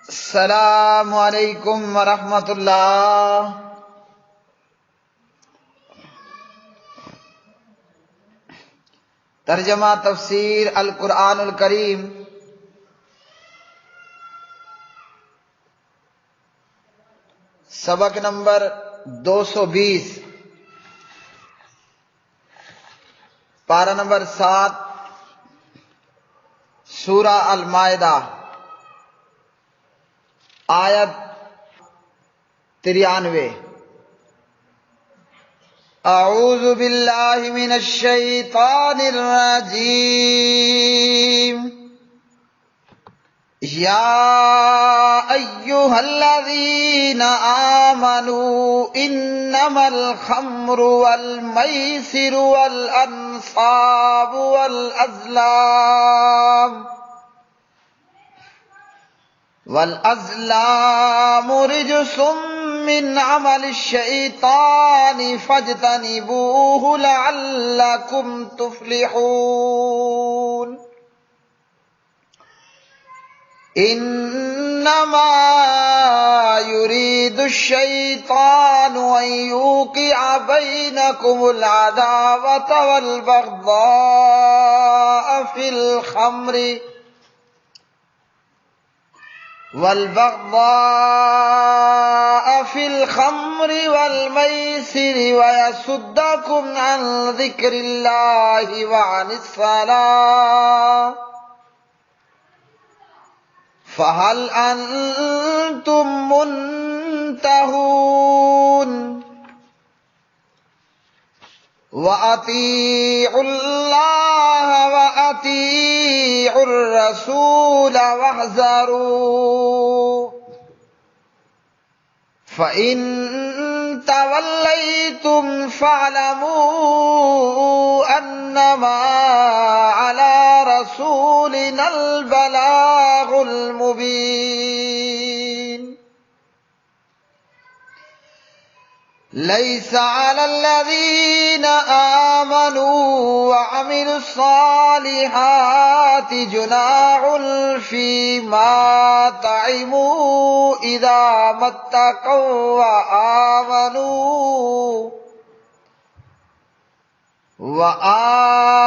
السلام علیکم ورحمۃ اللہ۔ ترجمہ تفسیر القرآن الکریم، سبق نمبر 220، پارہ نمبر 7، سورہ المائدہ، آیت 93۔ اعوذ باللہ من الشیطان الرجیم۔ یا ایہا الذین آمنوا انما الخمر والمیسر والانصاب والازلام رجس من عمل الشیطان فاجتنبوه لعلکم تفلحون۔ انما يريد الشيطان ان يوقع بينكم العداوة والبغضاء في الخمر والميسر ويصدكم عن ذكر الله وعن الصلاة فهل أنتم منتهون؟ وأطيعوا الله وأطيعوا الرسول واحذروا فإن توليتم فاعلموا أنما على رسولنا البلاغ المبين۔ ليس على الذين آمنوا وعملوا الصالحات جناح فيما طعموا إذا ما اتقوا وآمنوا وعملوا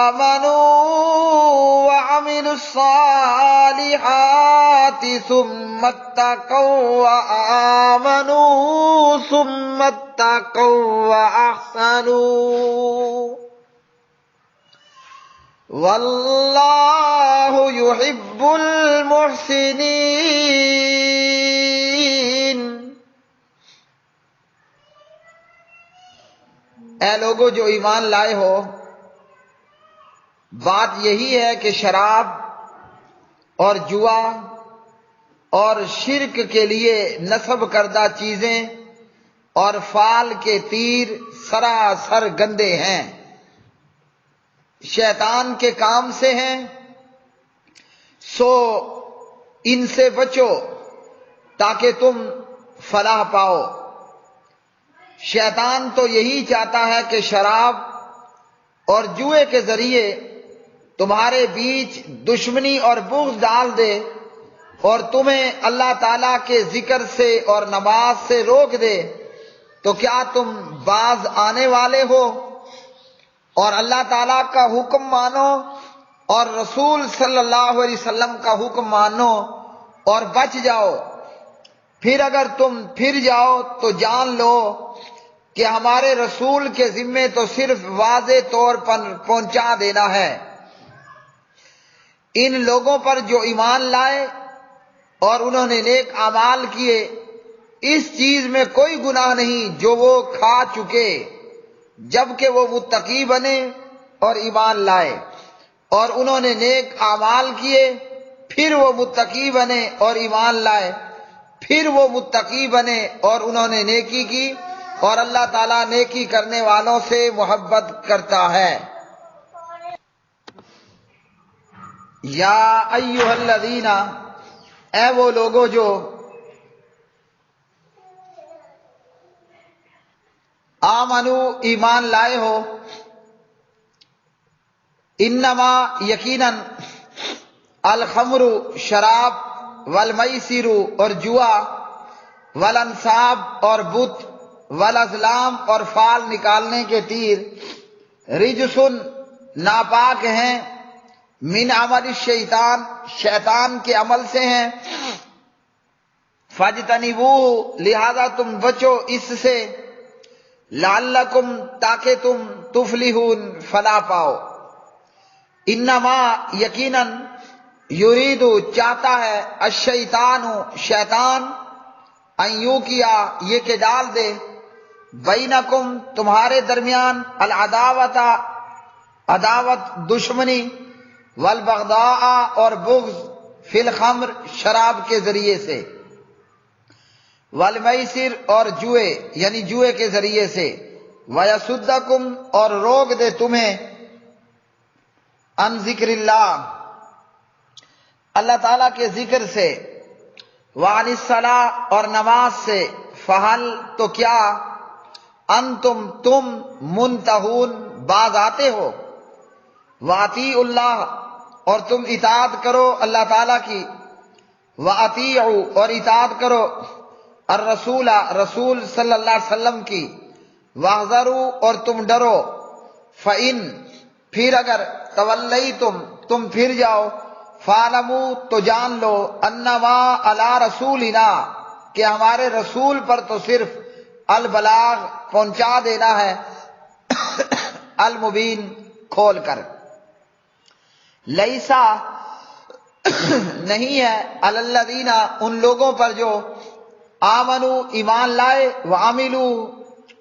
الصالحات ثم اتقوا وآمنوا ثم اتقوا وأحسنوا واللہ یحب المحسنین۔ اے لوگو جو ایمان لائے ہو، بات یہی ہے کہ شراب اور جوا اور شرک کے لیے نصب کردہ چیزیں اور فال کے تیر سراسر گندے ہیں، شیطان کے کام سے ہیں، سو ان سے بچو تاکہ تم فلاح پاؤ۔ شیطان تو یہی چاہتا ہے کہ شراب اور جوئے کے ذریعے تمہارے بیچ دشمنی اور بغض ڈال دے اور تمہیں اللہ تعالیٰ کے ذکر سے اور نماز سے روک دے، تو کیا تم باز آنے والے ہو؟ اور اللہ تعالیٰ کا حکم مانو اور رسول صلی اللہ علیہ وسلم کا حکم مانو اور بچ جاؤ۔ پھر اگر تم پھر جاؤ تو جان لو کہ ہمارے رسول کے ذمے تو صرف واضح طور پر پہنچا دینا ہے۔ ان لوگوں پر جو ایمان لائے اور انہوں نے نیک اعمال کیے، اس چیز میں کوئی گناہ نہیں جو وہ کھا چکے، جبکہ وہ متقی بنے اور ایمان لائے، اور انہوں نے نیک اعمال کیے، پھر وہ متقی بنے اور ایمان لائے، پھر وہ متقی بنے اور انہوں نے نیکی کی، اور اللہ تعالیٰ نیکی کرنے والوں سے محبت کرتا ہے۔ یا ایھا الذین، اے وہ لوگوں جو آمنو ایمان لائے ہو، انما یقیناً الخمر شراب، والمیسر اور جوا، والانصاب اور بت، والازلام اور فال نکالنے کے تیر، رجسن ناپاک ہیں، من عمل الشیطان شیطان کے عمل سے ہیں، فاجتنبوہ لہذا تم بچو اس سے، لعلکم تاکہ تم تفلحون فلاح پاؤ، انما یقیناً یرید چاہتا ہے الشیطان شیطان ان یوقع یہ کہ ڈال دے بینکم تمہارے درمیان العداوت عداوت دشمنی، والبغضاء اور بغض، فی الخمر شراب کے ذریعے سے، والمیسر اور جوئے یعنی جوئے کے ذریعے سے، ویصدکم اور روک دے تمہیں عن ذکر اللہ اللہ تعالیٰ کے ذکر سے، وعن الصلاۃ اور نماز سے، فہل تو کیا، انتم تم منتہون باز آتے ہو، واطیعوا اللہ اور تم اطاعت کرو اللہ تعالیٰ کی، واطیعوا اور اطاعت کرو الرسول رسول صلی اللہ علیہ وسلم کی، واحذروا اور تم ڈرو، فإن پھر اگر تولیتم تم پھر جاؤ، فاعلموا تو جان لو، انما علی رسولنا کہ ہمارے رسول پر تو صرف البلاغ پہنچا دینا ہے، المبین کھول کر، لیسا نہیں ہے علی الذین ان لوگوں پر جو آمنوا ایمان لائے، وعملوا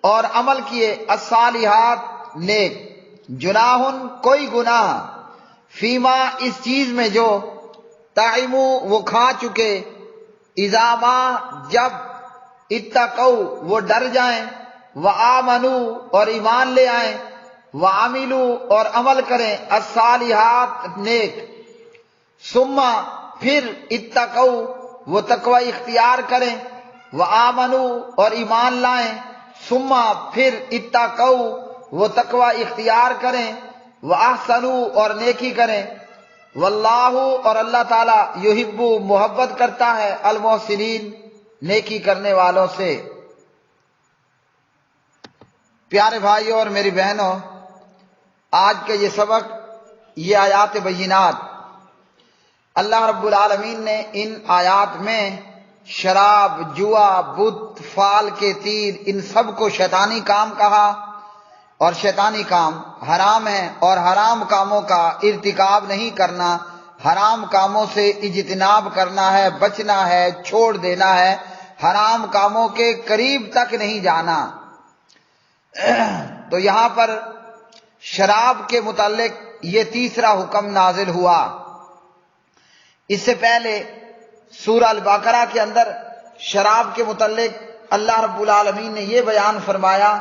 اور عمل کیے، الصالحات نیک، جناح کوئی گناہ، فیما اس چیز میں جو طعموا وہ کھا چکے، اذا ما جب اتقوا وہ ڈر جائیں، وآمنوا اور ایمان لے آئیں، وعملوا اور عمل کریں الصالحات نیک، ثم پھر اتقوا وہ تقوی اختیار کریں، وآمنوا اور ایمان لائیں، ثم پھر اتقوا وہ تقوی اختیار کریں، وَأَحْسَنُوا اور نیکی کریں، واللہ اور اللہ تعالیٰ یحب محبت کرتا ہے المحسنین نیکی کرنے والوں سے۔ پیارے بھائیوں اور میری بہنوں، آج کے یہ سبق، یہ آیات بینات، اللہ رب العالمین نے ان آیات میں شراب، جوا، بت، فال کے تیر، ان سب کو شیطانی کام کہا، اور شیطانی کام حرام ہے، اور حرام کاموں کا ارتکاب نہیں کرنا، حرام کاموں سے اجتناب کرنا ہے، بچنا ہے، چھوڑ دینا ہے، حرام کاموں کے قریب تک نہیں جانا۔ تو یہاں پر شراب کے متعلق یہ تیسرا حکم نازل ہوا۔ اس سے پہلے سورہ البقرہ کے اندر شراب کے متعلق اللہ رب العالمین نے یہ بیان فرمایا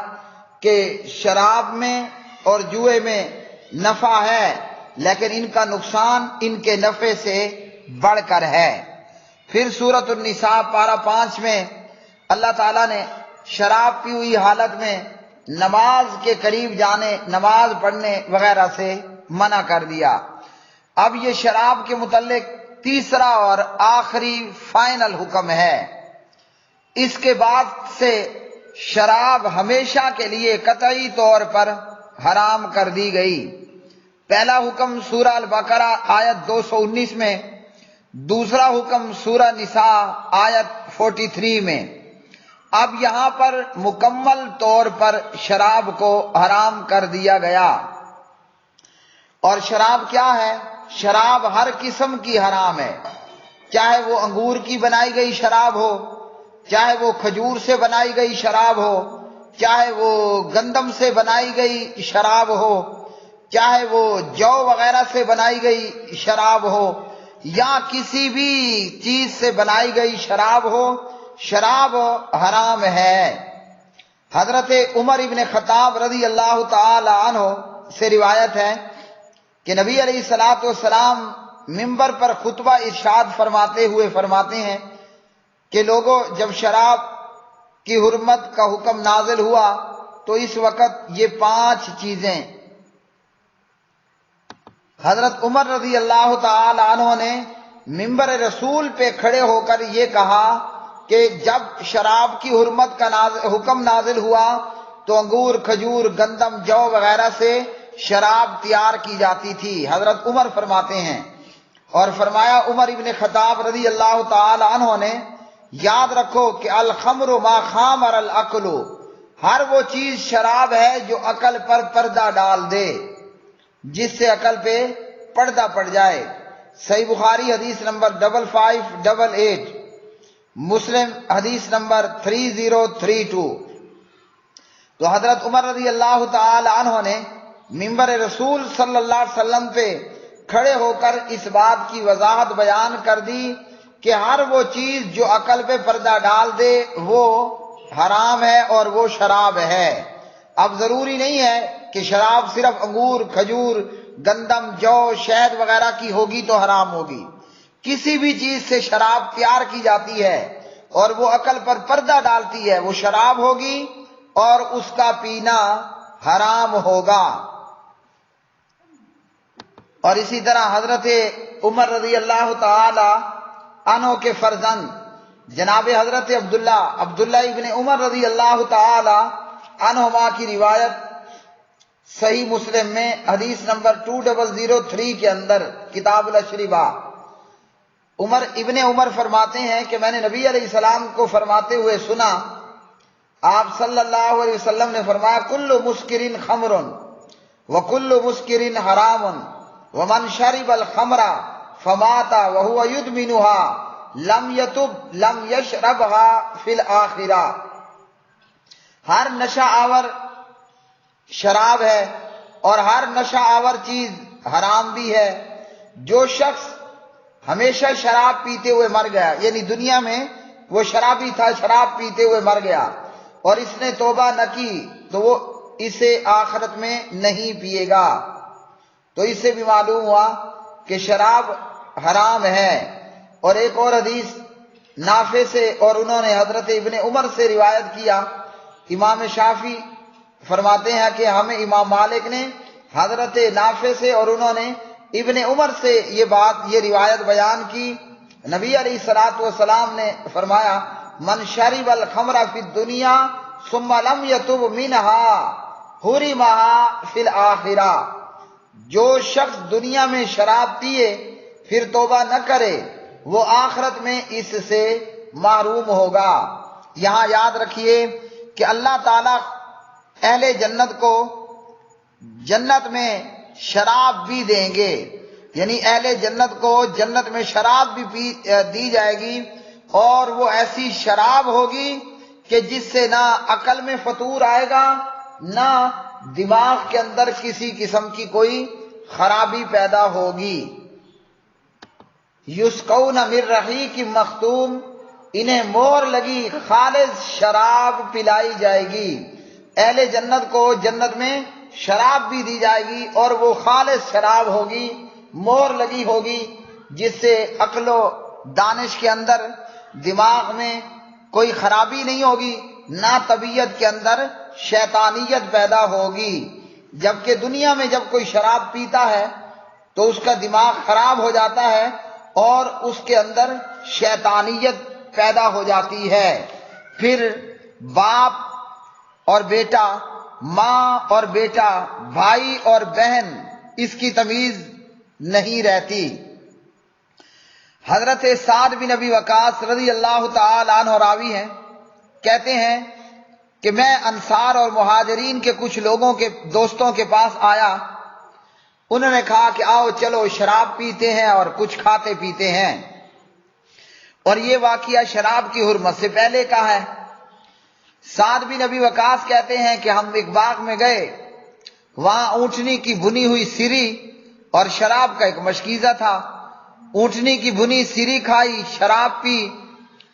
کہ شراب میں اور جوئے میں نفع ہے، لیکن ان کا نقصان ان کے نفع سے بڑھ کر ہے۔ پھر سورۃ النساء پارہ 5 میں اللہ تعالیٰ نے شراب پی ہوئی حالت میں نماز کے قریب جانے، نماز پڑھنے وغیرہ سے منع کر دیا۔ اب یہ شراب کے متعلق تیسرا اور آخری فائنل حکم ہے۔ اس کے بعد سے شراب ہمیشہ کے لیے قطعی طور پر حرام کر دی گئی۔ پہلا حکم سورہ البقرہ آیت 219 میں، دوسرا حکم سورہ نساء آیت 43 میں۔ اب یہاں پر مکمل طور پر شراب کو حرام کر دیا گیا۔ اور شراب کیا ہے؟ شراب ہر قسم کی حرام ہے، چاہے وہ انگور کی بنائی گئی شراب ہو، چاہے وہ کھجور سے بنائی گئی شراب ہو، چاہے وہ گندم سے بنائی گئی شراب ہو، چاہے وہ جو وغیرہ سے بنائی گئی شراب ہو، یا کسی بھی چیز سے بنائی گئی شراب ہو، شراب حرام ہے۔ حضرت عمر ابن خطاب رضی اللہ تعالی عنہ سے روایت ہے کہ نبی علیہ الصلوۃ والسلام منبر پر خطبہ ارشاد فرماتے ہوئے فرماتے ہیں کہ لوگوں، جب شراب کی حرمت کا حکم نازل ہوا تو اس وقت یہ 5 چیزیں حضرت عمر رضی اللہ تعالی عنہ نے منبر رسول پہ کھڑے ہو کر یہ کہا کہ جب شراب کی حرمت کا حکم نازل ہوا تو انگور، کھجور، گندم، جو وغیرہ سے شراب تیار کی جاتی تھی۔ حضرت عمر فرماتے ہیں، اور فرمایا عمر ابن خطاب رضی اللہ تعالی عنہ نے، یاد رکھو کہ الخمر ما خامر العقل، ہر وہ چیز شراب ہے جو عقل پر پردہ ڈال دے، جس سے عقل پہ پردہ پڑ جائے۔ صحیح بخاری حدیث نمبر 5588، مسلم حدیث نمبر 3032۔ تو حضرت عمر رضی اللہ تعالی عنہ نے منبر رسول صلی اللہ علیہ وسلم پہ کھڑے ہو کر اس بات کی وضاحت بیان کر دی کہ ہر وہ چیز جو عقل پہ پردہ ڈال دے وہ حرام ہے اور وہ شراب ہے۔ اب ضروری نہیں ہے کہ شراب صرف انگور، کھجور، گندم، جو، شہد وغیرہ کی ہوگی تو حرام ہوگی۔ کسی بھی چیز سے شراب تیار کی جاتی ہے اور وہ عقل پر پردہ ڈالتی ہے وہ شراب ہوگی اور اس کا پینا حرام ہوگا۔ اور اسی طرح حضرت عمر رضی اللہ تعالی عنہ کے فرزند جناب حضرت عبداللہ ابن عمر رضی اللہ تعالی عنہما کی روایت صحیح مسلم میں حدیث نمبر 2003 کے اندر کتاب الاشربہ، ابن عمر فرماتے ہیں کہ میں نے نبی علیہ السلام کو فرماتے ہوئے سنا، آپ صلی اللہ علیہ وسلم نے فرمایا کل مسکرن خمر وکل مسکرن حرام ومن شرب الخمر فمات وهو يدمنها لم يتب لم يشربها فی الآخرہ۔ ہر نشہ آور شراب ہے اور ہر نشہ آور چیز حرام بھی ہے۔ جو شخص ہمیشہ شراب پیتے ہوئے مر گیا، یعنی دنیا میں وہ شرابی تھا، شراب پیتے ہوئے مر گیا اور اس نے توبہ نہ کی تو وہ اسے آخرت میں نہیں پیے گا۔ تو اس سے بھی معلوم ہوا کہ شراب حرام ہے۔ اور ایک اور حدیث نافع سے، اور انہوں نے حضرت ابن عمر سے روایت کیا، امام شافعی فرماتے ہیں کہ ہمیں امام مالک نے حضرت نافع سے اور انہوں نے ابن عمر سے یہ روایت بیان کی، نبی علیہ الصلوۃ والسلام نے فرمایا من شرب الخمر فی الدنیا ثم لم یتب منها حرمها فی الآخرہ، جو شخص دنیا میں شراب پیے پھر توبہ نہ کرے وہ آخرت میں اس سے محروم ہوگا۔ یہاں یاد رکھیے کہ اللہ تعالیٰ اہل جنت کو جنت میں شراب بھی دیں گے، یعنی اہل جنت کو جنت میں شراب بھی دی جائے گی، اور وہ ایسی شراب ہوگی کہ جس سے نہ عقل میں فطور آئے گا نہ دماغ کے اندر کسی قسم کی کوئی خرابی پیدا ہوگی۔ یسقون من رحیق مختوم، انہیں مہر لگی خالص شراب پلائی جائے گی۔ اہل جنت کو جنت میں شراب بھی دی جائے گی اور وہ خالص شراب ہوگی، مہر لگی ہوگی، جس سے عقل و دانش کے اندر دماغ میں کوئی خرابی نہیں ہوگی، نہ طبیعت کے اندر شیطانیت پیدا ہوگی۔ جبکہ دنیا میں جب کوئی شراب پیتا ہے تو اس کا دماغ خراب ہو جاتا ہے اور اس کے اندر شیطانیت پیدا ہو جاتی ہے، پھر باپ اور بیٹا، ماں اور بیٹا، بھائی اور بہن، اس کی تمیز نہیں رہتی۔ حضرت سعد بن ابی وقاص رضی اللہ تعالی عنہ راوی ہیں، کہتے ہیں کہ میں انصار اور مہاجرین کے کچھ لوگوں کے دوستوں کے پاس آیا، انہوں نے کہا کہ آؤ چلو شراب پیتے ہیں اور کچھ کھاتے پیتے ہیں، اور یہ واقعہ شراب کی حرمت سے پہلے کا ہے۔ سعد بن ابی وقاص کہتے ہیں کہ ہم ایک باغ میں گئے، وہاں اونٹنی کی بھنی ہوئی سری اور شراب کا ایک مشکیزہ تھا، اونٹنی کی بھنی سری کھائی، شراب پی،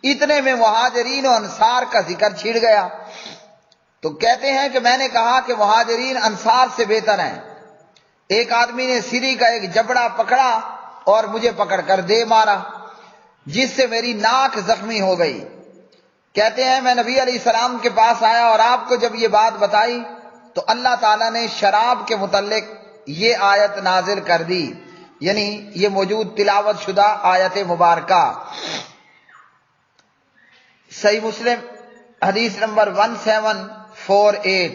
اتنے میں مہاجرین و انصار کا ذکر چھڑ گیا۔ تو کہتے ہیں کہ میں نے کہا کہ مہاجرین انصار سے بہتر ہیں۔ ایک آدمی نے سری کا ایک جبڑا پکڑا اور مجھے پکڑ کر دے مارا، جس سے میری ناک زخمی ہو گئی۔ کہتے ہیں میں نبی علیہ السلام کے پاس آیا اور آپ کو جب یہ بات بتائی تو اللہ تعالیٰ نے شراب کے متعلق یہ آیت نازل کر دی، یعنی یہ موجود تلاوت شدہ آیت مبارکہ۔ صحیح مسلم حدیث نمبر 1748۔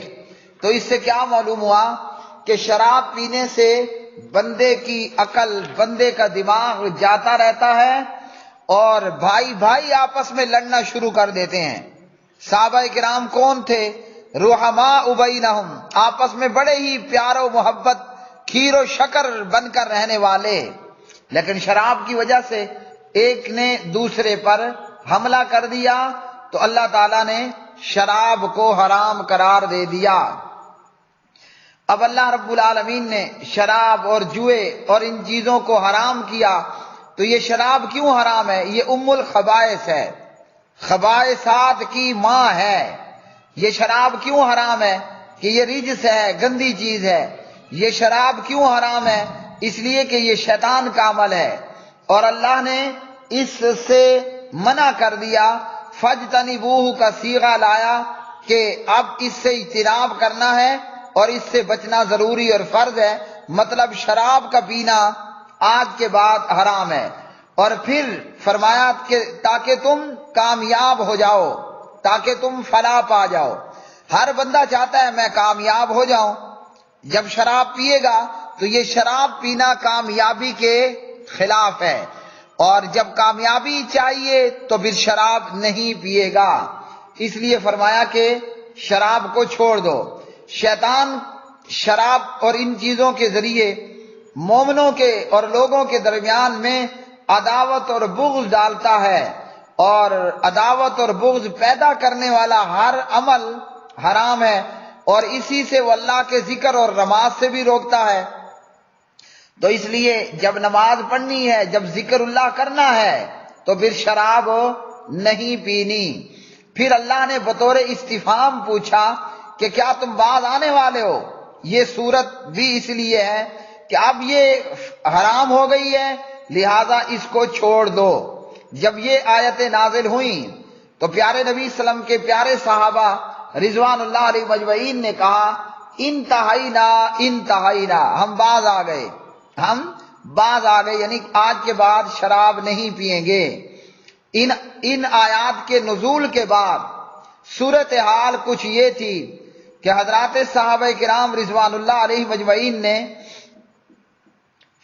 تو اس سے کیا معلوم ہوا کہ شراب پینے سے بندے کی عقل، بندے کا دماغ جاتا رہتا ہے اور بھائی بھائی آپس میں لڑنا شروع کر دیتے ہیں۔ صحابہ کرام کون تھے؟ رحماء بینہم، آپس میں بڑے ہی پیار و محبت، کھیر و شکر بن کر رہنے والے، لیکن شراب کی وجہ سے ایک نے دوسرے پر حملہ کر دیا تو اللہ تعالیٰ نے شراب کو حرام قرار دے دیا۔ اب اللہ رب العالمین نے شراب اور جوئے اور ان چیزوں کو حرام کیا، تو یہ شراب کیوں حرام ہے؟ یہ ام الخبائث ہے، خبائثات کی ماں ہے۔ یہ شراب کیوں حرام ہے؟ کہ یہ رجس ہے، گندی چیز ہے۔ یہ شراب کیوں حرام ہے؟ اس لیے کہ یہ شیطان کا عمل ہے، اور اللہ نے اس سے منع کر دیا۔ فَاجْتَنِبُوهُ کا صیغہ لایا کہ اب اس سے اجتناب کرنا ہے اور اس سے بچنا ضروری اور فرض ہے، مطلب شراب کا پینا آج کے بعد حرام ہے۔ اور پھر فرمایا کہ تاکہ تم کامیاب ہو جاؤ، تاکہ تم فلاح پا جاؤ۔ ہر بندہ چاہتا ہے میں کامیاب ہو جاؤں، جب شراب پیے گا تو یہ شراب پینا کامیابی کے خلاف ہے، اور جب کامیابی چاہیے تو پھر شراب نہیں پیے گا۔ اس لیے فرمایا کہ شراب کو چھوڑ دو۔ شیطان شراب اور ان چیزوں کے ذریعے مومنوں کے اور لوگوں کے درمیان میں عداوت اور بغض ڈالتا ہے، اور عداوت اور بغض پیدا کرنے والا ہر عمل حرام ہے، اور اسی سے وہ اللہ کے ذکر اور نماز سے بھی روکتا ہے۔ تو اس لیے جب نماز پڑھنی ہے، جب ذکر اللہ کرنا ہے تو پھر شراب نہیں پینی۔ پھر اللہ نے بطور استفہام پوچھا کہ کیا تم باز آنے والے ہو؟ یہ صورت بھی اس لیے ہے کہ اب یہ حرام ہو گئی ہے، لہذا اس کو چھوڑ دو۔ جب یہ آیتیں نازل ہوئیں تو پیارے نبی صلی اللہ علیہ وسلم کے پیارے صحابہ رضوان اللہ علیہ مجمعین نے کہا انتہینا انتہینا، ہم باز آ گئے، ہم باز آ گئے، یعنی آج کے بعد شراب نہیں پیئیں گے۔ ان آیات کے نزول کے بعد صورتحال کچھ یہ تھی کہ حضرات صحابہ کرام رضوان اللہ علیہ مجمعین نے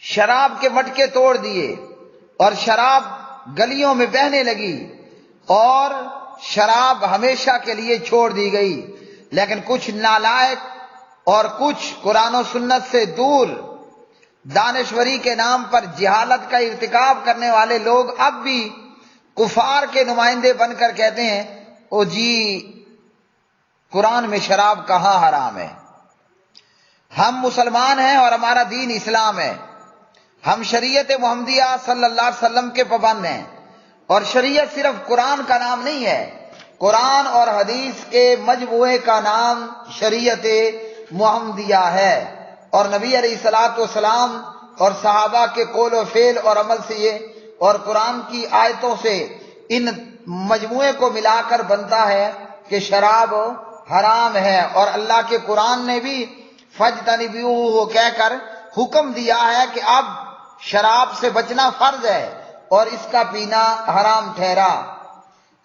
شراب کے مٹکے توڑ دیے، اور شراب گلیوں میں بہنے لگی، اور شراب ہمیشہ کے لیے چھوڑ دی گئی۔ لیکن کچھ نالائق اور کچھ قرآن و سنت سے دور دانشوری کے نام پر جہالت کا ارتکاب کرنے والے لوگ اب بھی کفار کے نمائندے بن کر کہتے ہیں او جی قرآن میں شراب کہاں حرام ہے؟ ہم مسلمان ہیں اور ہمارا دین اسلام ہے، ہم شریعت محمدیہ صلی اللہ علیہ وسلم کے پابند ہیں، اور شریعت صرف قرآن کا نام نہیں ہے، قرآن اور حدیث کے مجموعے کا نام شریعت محمدیہ ہے۔ اور نبی علیہ الصلوۃ والسلام اور صحابہ کے قول و فعل اور عمل سے یہ اور قرآن کی آیتوں سے ان مجموعے کو ملا کر بنتا ہے کہ شراب حرام ہے، اور اللہ کے قرآن نے بھی فَاجْتَنِبُوهُ کہہ کر حکم دیا ہے کہ اب شراب سے بچنا فرض ہے اور اس کا پینا حرام ٹھہرا۔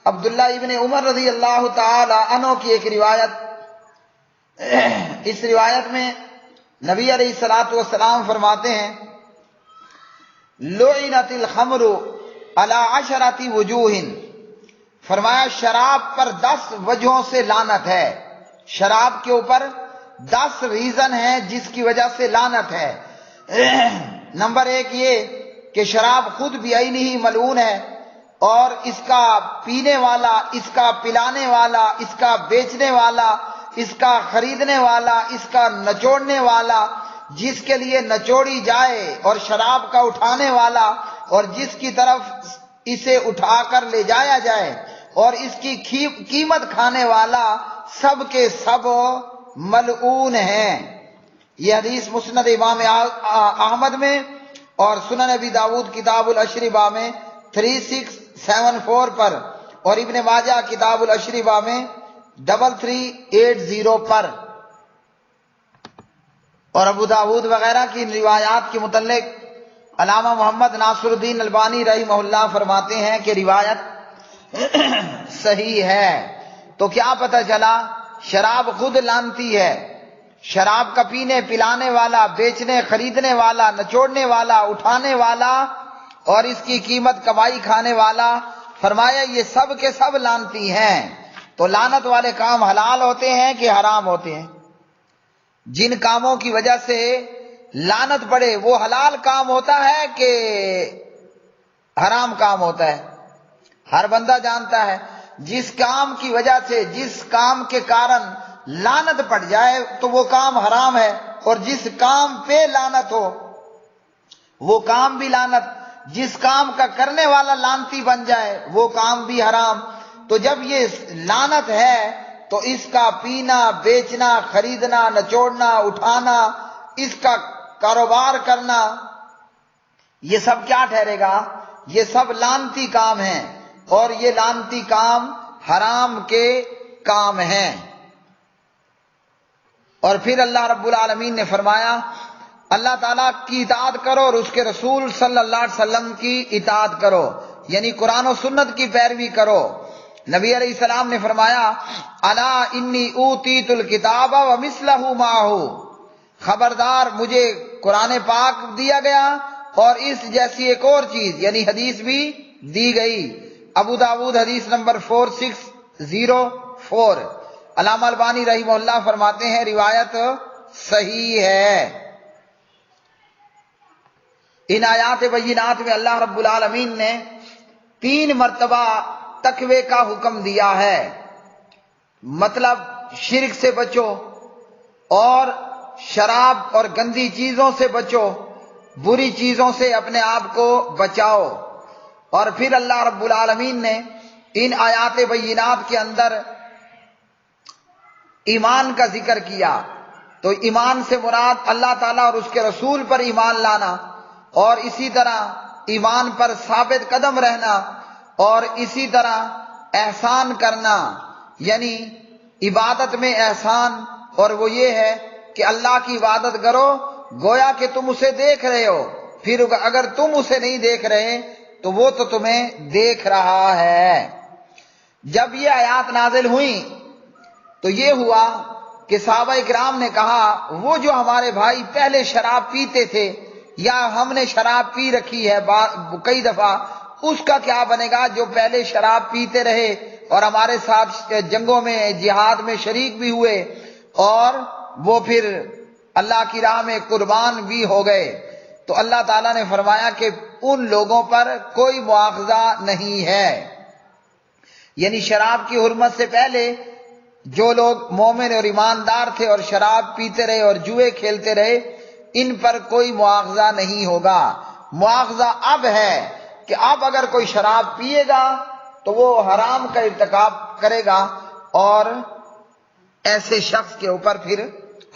عبداللہ ابن عمر رضی اللہ تعالی عنہ کی ایک روایت، اس روایت میں نبی علیہ الصلوۃ والسلام فرماتے ہیں لعنت الخمر علی 10 وجوہ، فرمایا شراب پر 10 وجہوں سے لعنت ہے، شراب کے اوپر 10 ریزن ہیں جس کی وجہ سے لعنت ہے۔ نمبر 1 یہ کہ شراب خود بعینہ ہی ملعون ہے، اور اس کا پینے والا، اس کا پلانے والا، اس کا بیچنے والا، اس کا خریدنے والا، اس کا نچوڑنے والا، جس کے لیے نچوڑی جائے، اور شراب کا اٹھانے والا، اور جس کی طرف اسے اٹھا کر لے جایا جائے، اور اس کی قیمت کھانے والا، سب کے سب ملعون ہیں۔ یہ حدیث مسند امام احمد میں اور سنن ابی داود کتاب الاشربہ میں 3674 پر، اور ابن ماجہ کتاب الاشربہ میں 3380 پر، اور ابو داود وغیرہ کی روایات کے متعلق علامہ محمد ناصر الدین البانی رحمہ اللہ فرماتے ہیں کہ روایت صحیح ہے۔ تو کیا پتہ چلا؟ شراب خود لعنتی ہے۔ شراب کا پینے پلانے والا، بیچنے خریدنے والا، نچوڑنے والا، اٹھانے والا اور اس کی قیمت کمائی کھانے والا، فرمایا یہ سب کے سب لعنتی ہیں۔ تو لعنت والے کام حلال ہوتے ہیں کہ حرام ہوتے ہیں؟ جن کاموں کی وجہ سے لعنت پڑے وہ حلال کام ہوتا ہے کہ حرام کام ہوتا ہے؟ ہر بندہ جانتا ہے جس کام کی وجہ سے، جس کام کے کارن لعنت پڑ جائے تو وہ کام حرام ہے، اور جس کام پہ لعنت ہو وہ کام بھی لعنت، جس کام کا کرنے والا لعنتی بن جائے وہ کام بھی حرام۔ تو جب یہ لعنت ہے تو اس کا پینا، بیچنا، خریدنا، نچوڑنا، اٹھانا، اس کا کاروبار کرنا، یہ سب کیا ٹھہرے گا؟ یہ سب لعنتی کام ہیں، اور یہ لعنتی کام حرام کے کام ہیں۔ اور پھر اللہ رب العالمین نے فرمایا اللہ تعالیٰ کی اطاعت کرو اور اس کے رسول صلی اللہ علیہ وسلم کی اطاعت کرو، یعنی قرآن و سنت کی پیروی کرو۔ نبی علیہ السلام نے فرمایا الا انی اوتیت الکتاب ومثلہ معہ، خبردار مجھے قرآن پاک دیا گیا اور اس جیسی ایک اور چیز یعنی حدیث بھی دی گئی۔ ابو داود حدیث نمبر 4604۔ علامہ البانی رحمہ اللہ فرماتے ہیں روایت صحیح ہے۔ ان آیات بینات میں اللہ رب العالمین نے 3 مرتبہ تقوی کا حکم دیا ہے، مطلب شرک سے بچو، اور شراب اور گندی چیزوں سے بچو، بری چیزوں سے اپنے آپ کو بچاؤ۔ اور پھر اللہ رب العالمین نے ان آیات بینات کے اندر ایمان کا ذکر کیا۔ تو ایمان سے مراد اللہ تعالیٰ اور اس کے رسول پر ایمان لانا، اور اسی طرح ایمان پر ثابت قدم رہنا، اور اسی طرح احسان کرنا، یعنی عبادت میں احسان، اور وہ یہ ہے کہ اللہ کی عبادت کرو گویا کہ تم اسے دیکھ رہے ہو، پھر اگر تم اسے نہیں دیکھ رہے تو وہ تو تمہیں دیکھ رہا ہے۔ جب یہ آیات نازل ہوئیں تو یہ ہوا کہ صحابہ اکرام نے کہا وہ جو ہمارے بھائی پہلے شراب پیتے تھے یا ہم نے شراب پی رکھی ہے کئی دفعہ، اس کا کیا بنے گا جو پہلے شراب پیتے رہے اور ہمارے ساتھ جنگوں میں جہاد میں شریک بھی ہوئے اور وہ پھر اللہ کی راہ میں قربان بھی ہو گئے۔ تو اللہ تعالیٰ نے فرمایا کہ ان لوگوں پر کوئی مواخذہ نہیں ہے، یعنی شراب کی حرمت سے پہلے جو لوگ مومن اور ایماندار تھے اور شراب پیتے رہے اور جوئے کھیلتے رہے، ان پر کوئی مواخذہ نہیں ہوگا۔ مواخذہ اب ہے کہ اب اگر کوئی شراب پیے گا تو وہ حرام کا ارتکاب کرے گا، اور ایسے شخص کے اوپر پھر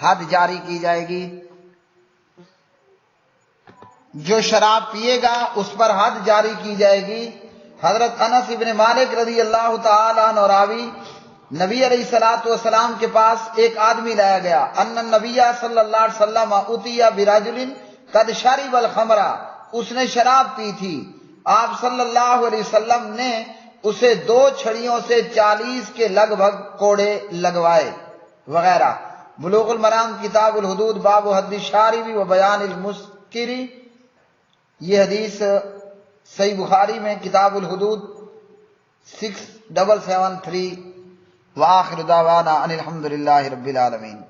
حد جاری کی جائے گی۔ جو شراب پیے گا اس پر حد جاری کی جائے گی۔ حضرت انس ابن مالک رضی اللہ تعالی عنہ راوی، نبی علیہ الصلوۃ والسلام کے پاس ایک آدمی لایا گیا، ان النبی صلی اللہ علیہ وسلم اتی برجل قد شرب الخمر، اس نے شراب پی تھی۔ آپ صلی اللہ علیہ وسلم نے اسے 2 چھڑیوں سے 40 کے لگ بھگ کوڑے لگوائے وغیرہ۔ بلوغ المرام کتاب الحدود باب حد الشارب و بیان المسکری، یہ حدیث صحیح بخاری میں کتاب الحدود 6773۔ وآخر دعوانا ان الحمد للہ رب العالمین۔